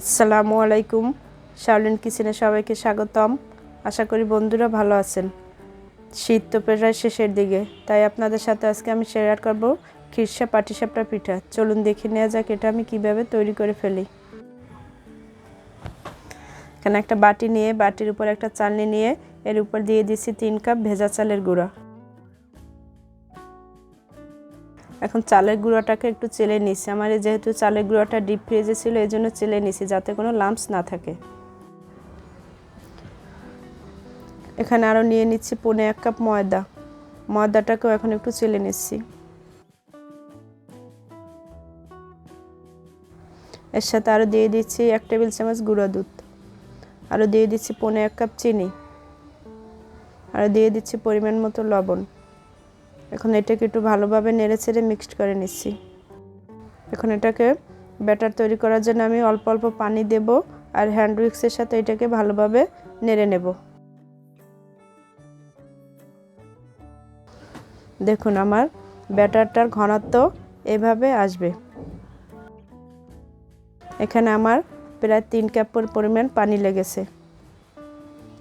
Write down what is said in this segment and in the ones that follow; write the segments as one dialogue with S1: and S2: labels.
S1: আসসালামু আলাইকুম। শাওলিন কিচেনে সবাইকে স্বাগতম। আশা করি বন্ধুরা ভালো আছেন। শীত তো প্রায় শেষের দিকে, তাই আপনাদের সাথে আজকে আমি শেয়ার করব খিরসা পাটিসাপটা পিঠা। চলুন দেখে নেওয়া যাক এটা আমি কিভাবে তৈরি করে ফেলি। এখানে একটা বাটি নিয়ে বাটির উপর একটা চালনি নিয়ে এর উপর দিয়ে দিচ্ছি 3 কাপ ভেজা চালের গুঁড়া। এখন চালের গুঁড়াটাকে একটু চেলে নিচ্ছি। আমার যেহেতু চালের গুঁড়াটা ডিপ ফ্রিজে ছিল এই জন্য চেলে নিচ্ছি যাতে কোনো লাম্পস না থাকে। এখানে আরও নিয়ে নিচ্ছি 1.5 কাপ ময়দা। ময়দাটাকেও এখন একটু চেলে নিচ্ছি। এর সাথে আরও দিয়ে দিচ্ছি 1 টেবিল চামচ গুঁড়া দুধ, আরও দিয়ে দিচ্ছি 1.5 কাপ চিনি, আরও দিয়ে দিচ্ছি পরিমাণ মতো লবণ। এখন এটাকে একটু ভালোভাবে নেড়েচেড়ে মিক্সড করে নিচ্ছি। এখন এটাকে ব্যাটার তৈরি করার জন্য আমি অল্প অল্প পানি দেব আর হ্যান্ড উইক্সের সাথে এটাকে ভালোভাবে নেড়ে নেব। দেখুন আমার ব্যাটারটার ঘনত্ব এভাবে আসবে। এখানে আমার প্রায় 3 কাপ পরিমাণ পানি লেগেছে।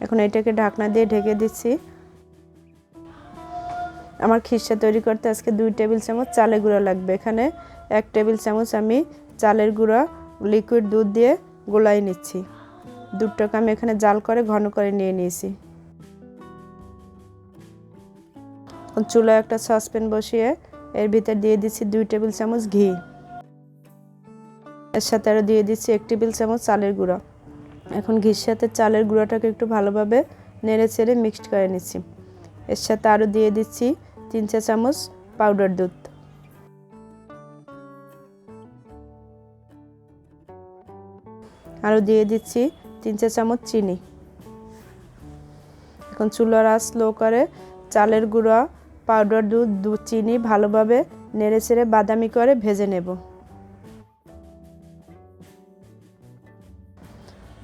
S1: এখন এটাকে ঢাকনা দিয়ে ঢেকে দিচ্ছি। আমার খিরসা তৈরি করতে আজকে 2 টেবিল চামচ চালের গুঁড়া লাগবে। এখানে 1 টেবিল চামচ আমি চালের গুঁড়া লিকুইড দুধ দিয়ে গোলাই নিচ্ছি। দুধটাকে আমি এখানে জাল করে ঘন করে নিয়ে নিয়েছি। চুলায় একটা সসপ্যান বসিয়ে এর ভিতর দিয়ে দিচ্ছি 2 টেবিল চামচ ঘি। এর সাথে আরও দিয়ে দিচ্ছি 1 টেবিল চামচ চালের গুঁড়া। এখন ঘির সাথে চালের গুঁড়াটাকে একটু ভালোভাবে নেড়ে চেড়ে মিক্সড করে নিচ্ছি। এর সাথে আরও দিয়ে দিচ্ছি 3 চা চামচ পাউডার দুধ। আরও দিয়ে দিচ্ছি 3 চা চামচ চিনি। এখন চুলার আঁচ স্লো করে চালের গুঁড়া, পাউডার দুধ, চিনি ভালোভাবে নেড়ে চেড়ে বাদামি করে ভেজে নেব।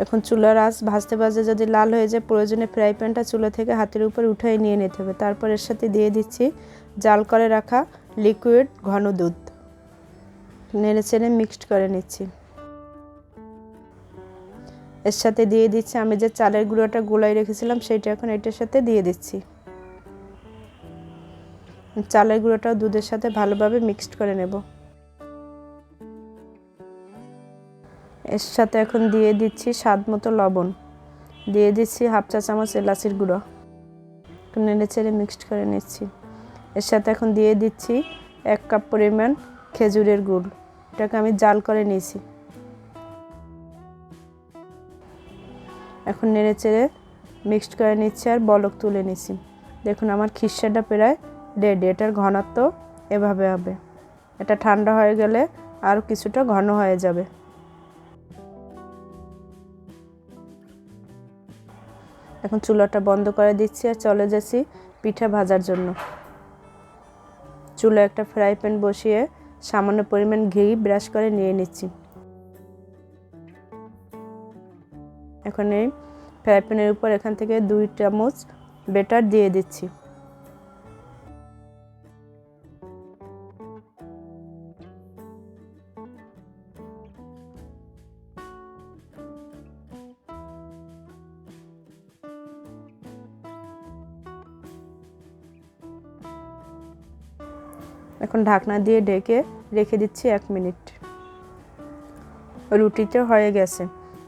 S1: এখন চুলার আঁচ ভাজতে ভাজতে যদি লাল হয়ে যায় প্রয়োজনে ফ্রাই প্যানটা চুলা থেকে হাতের উপর উঠিয়ে নিয়ে নিতে হবে। তারপর এর সাথে দিয়ে দিচ্ছি জাল করে রাখা লিকুইড ঘন দুধ। নেড়ে চেড়ে মিক্সড করে নিচ্ছি। এর সাথে দিয়ে দিচ্ছি আমি যে চালের গুঁড়োটা গোলাই রেখেছিলাম সেটা এখন এটার সাথে দিয়ে দিচ্ছি। চালের গুঁড়োটাও দুধের সাথে ভালোভাবে মিক্সড করে নেব। এর সাথে এখন দিয়ে দিচ্ছি স্বাদ মতো লবণ, দিয়ে দিচ্ছি 1/2 চা চামচ এলাচির গুঁড়ো। নেড়ে চেড়ে মিক্সড করে নিচ্ছি। এর সাথে এখন দিয়ে দিচ্ছি 1 কাপ পরিমাণ খেজুরের গুড়। এটাকে আমি জাল করে নিয়েছি। এখন নেড়ে চেড়ে মিক্সড করে নিচ্ছি আর বলক তুলে নিচ্ছি। দেখুন আমার খিরসাটা প্রায় রেডি। এটার ঘনত্ব এভাবে হবে। এটা ঠান্ডা হয়ে গেলে আরও কিছুটা ঘন হয়ে যাবে। এখন চুলাটা বন্ধ করে দিচ্ছি আর চলে যাচ্ছি পিঠা ভাজার জন্য। চুলায় একটা ফ্রাই প্যান বসিয়ে সামান্য পরিমাণ ঘি ব্রাশ করে নিয়ে নিচ্ছি। এখন এই ফ্রাই প্যানের উপর এখান থেকে 2 চামচ ব্যাটার দিয়ে দিচ্ছি। এখন ঢাকনা দিয়ে ঢেকে রেখে দিচ্ছি 1 মিনিট। রুটিটা হয়ে গেছে।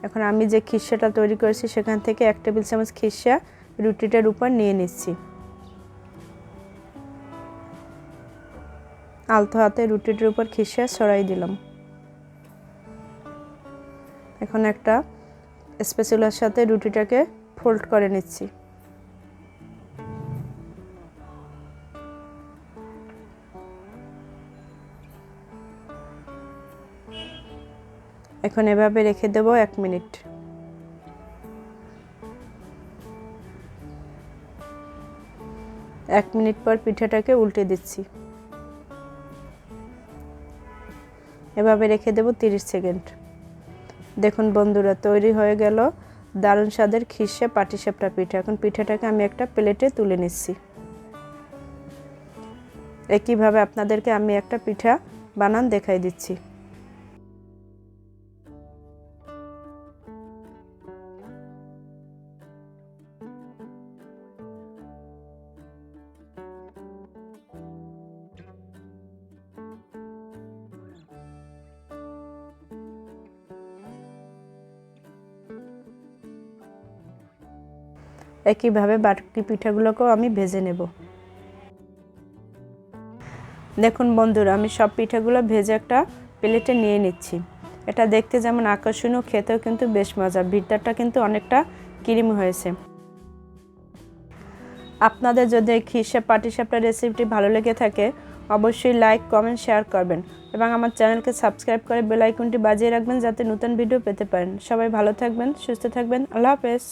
S1: এখন আমি যে খিরসাটা তৈরি করেছি সেখান থেকে 1 টেবিল চামচ খিরসা রুটিটার উপর নিয়ে নিচ্ছি। আলতো হাতে রুটিটার উপর খিরসা ছড়াই দিলাম। এখন একটা স্প্যাচুলার সাথে রুটিটাকে ফোল্ড করে নিচ্ছি। এখন এভাবে রেখে দেব 1 মিনিট। 1 মিনিট পর পিঠাটাকে উল্টে দিচ্ছি। এভাবে রেখে দেব 30 সেকেন্ড। দেখুন বন্ধুরা তৈরি হয়ে গেল দারুণ স্বাদের খিরসা পাটিসাপটা পিঠা। এখন পিঠাটাকে আমি একটা প্লেটে তুলে নিচ্ছি। একইভাবে আপনাদেরকে আমি একটা পিঠা বানান দেখাই দিচ্ছি। একইভাবে বাকি পিঠাগুলোকেও আমি ভেজে নেব। দেখুন বন্ধুরা, আমি সব পিঠাগুলো ভেজে একটা প্লেটে নিয়ে নিচ্ছি। এটা দেখতে যেমন আকর্ষণীয়, খেতেও কিন্তু বেশ মজা, ভিতরটা কিন্তু অনেকটা ক্রিম হয়েছে। আপনাদের যদি এই খিরসা পাটিসাপটা রেসিপিটি ভালো লেগে থাকে অবশ্যই লাইক, কমেন্ট, শেয়ার করবেন এবং আমার চ্যানেলকে সাবস্ক্রাইব করে বেল আইকনটি বাজিয়ে রাখবেন যাতে নতুন ভিডিও পেতে পারেন। সবাই ভালো থাকবেন, সুস্থ থাকবেন। আল্লাহ হাফেজ।